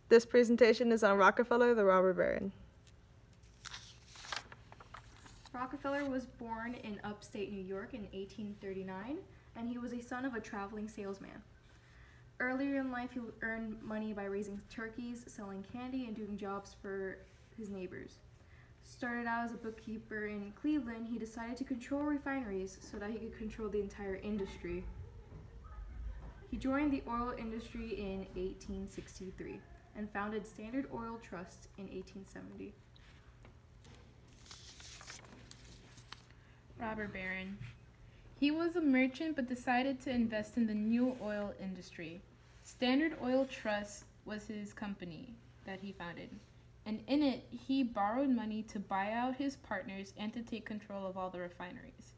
This presentation is on Rockefeller, the robber baron. Rockefeller was born in upstate New York in 1839, and he was a son of a traveling salesman. Earlier in life, he earned money by raising turkeys, selling candy, and doing jobs for his neighbors. Started out as a bookkeeper in Cleveland, he decided to control refineries so that he could control the entire industry. He joined the oil industry in 1863 and founded Standard Oil Trust in 1870. Robber baron. He was a merchant but decided to invest in the new oil industry. Standard Oil Trust was his company that he founded, and in it he borrowed money to buy out his partners and to take control of all the refineries.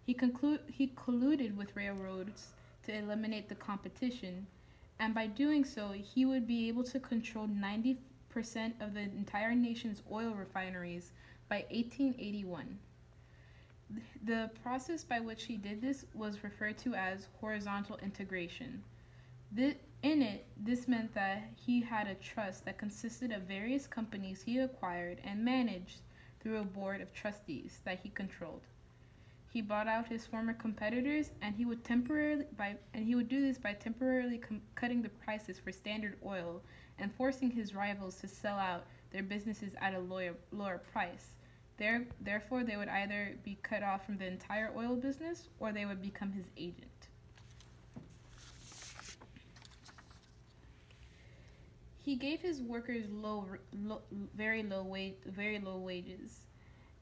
He colluded with railroads to eliminate the competition, and by doing so he would be able to control 90% of the entire nation's oil refineries by 1881. The process by which he did this was referred to as horizontal integration. This meant that he had a trust that consisted of various companies he acquired and managed through a board of trustees that he controlled. He bought out his former competitors, and he would do this by temporarily cutting the prices for Standard Oil and forcing his rivals to sell out their businesses at a lower price. Therefore, they would either be cut off from the entire oil business or they would become his agent. He gave his workers very low wages,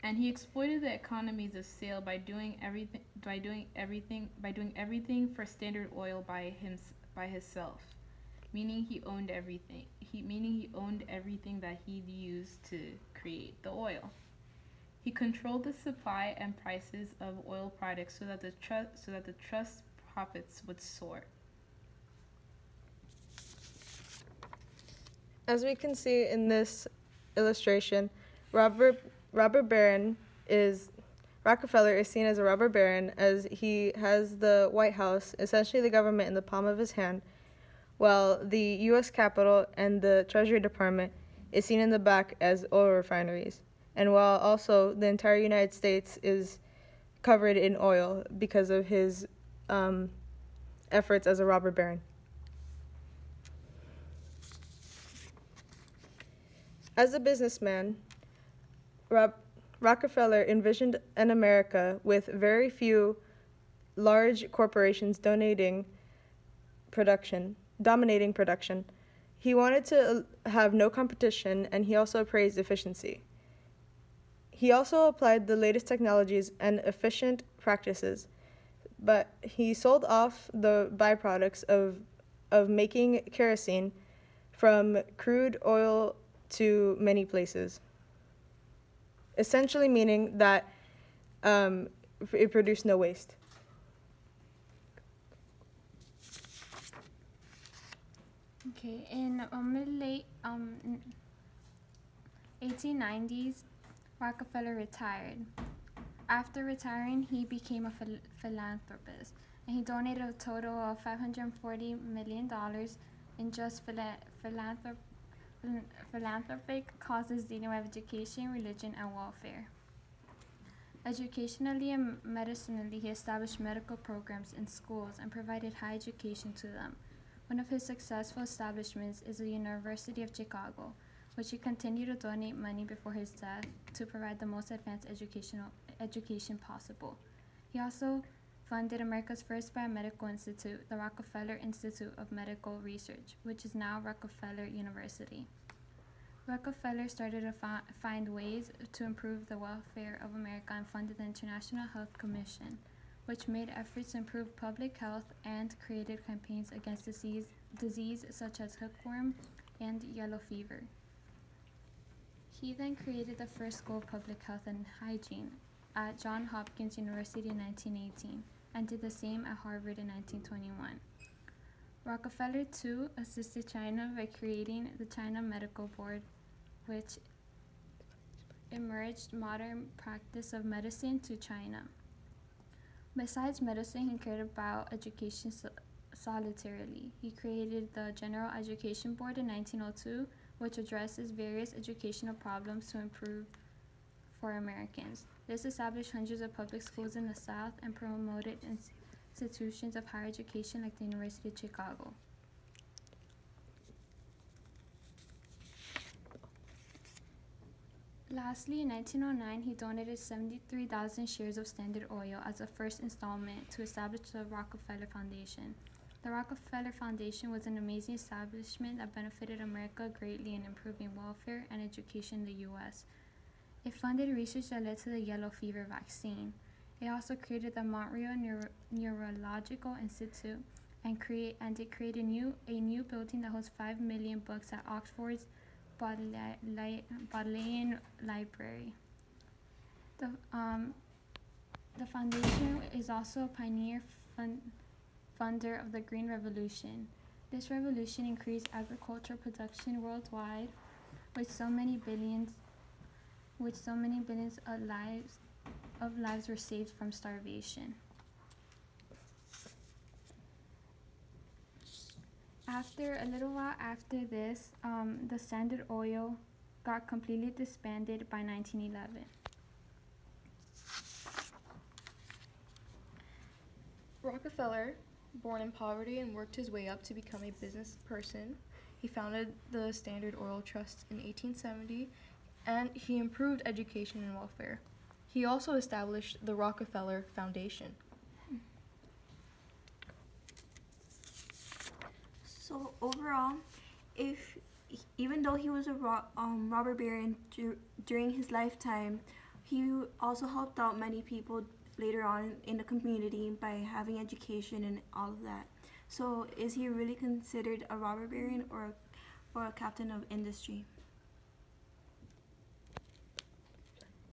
and he exploited the economies of scale by doing everything for Standard Oil by himself, meaning he owned everything. He owned everything that he used to create the oil. He controlled the supply and prices of oil products so that the trust profits would soar. As we can see in this illustration, Rockefeller is seen as a robber baron, as he has the White House, essentially the government, in the palm of his hand, while the U.S. Capitol and the Treasury Department is seen in the back as oil refineries, and while also the entire United States is covered in oil because of his efforts as a robber baron. As a businessman, Rockefeller envisioned an America with very few large corporations dominating production. He wanted to have no competition, and he also praised efficiency. He also applied the latest technologies and efficient practices, but he sold off the byproducts of making kerosene from crude oil to many places, essentially meaning that it produced no waste. Okay, in late 1890s, Rockefeller retired. After retiring, he became a philanthropist, and he donated a total of $540 million in just philanthropic causes dealing with education, religion, and welfare. Educationally and medicinally, he established medical programs in schools and provided high education to them. One of his successful establishments is the University of Chicago, which he continued to donate money before his death to provide the most advanced education possible. He also funded America's first biomedical institute, the Rockefeller Institute of Medical Research, which is now Rockefeller University. Rockefeller started to find ways to improve the welfare of America and funded the International Health Commission, which made efforts to improve public health and created campaigns against disease such as hookworm and yellow fever. He then created the first school of public health and hygiene at Johns Hopkins University in 1918 and did the same at Harvard in 1921. Rockefeller, too, assisted China by creating the China Medical Board, which emerged modern practice of medicine to China. Besides medicine, he cared about education solitarily. He created the General Education Board in 1902, which addresses various educational problems to improve for Americans. This established hundreds of public schools in the South and promoted institutions of higher education like the University of Chicago. Lastly, in 1909, he donated 73,000 shares of Standard Oil as a first installment to establish the Rockefeller Foundation. The Rockefeller Foundation was an amazing establishment that benefited America greatly in improving welfare and education in the U.S. It funded research that led to the yellow fever vaccine. It also created the Montreal Neurological Institute and it created a new building that hosts 5 million books at Oxford's Bodleian Library. The foundation is also a pioneer funder of the Green Revolution. This revolution increased agricultural production worldwide, which so many billions of lives were saved from starvation. After a little while after this, the Standard Oil got completely disbanded by 1911. Rockefeller, born in poverty and worked his way up to become a business person, he founded the Standard Oil Trust in 1870, and he improved education and welfare. He also established the Rockefeller Foundation. So overall, even though he was a robber baron during his lifetime, he also helped out many people later on in the community by having education and all of that. So is he really considered a robber baron or a captain of industry?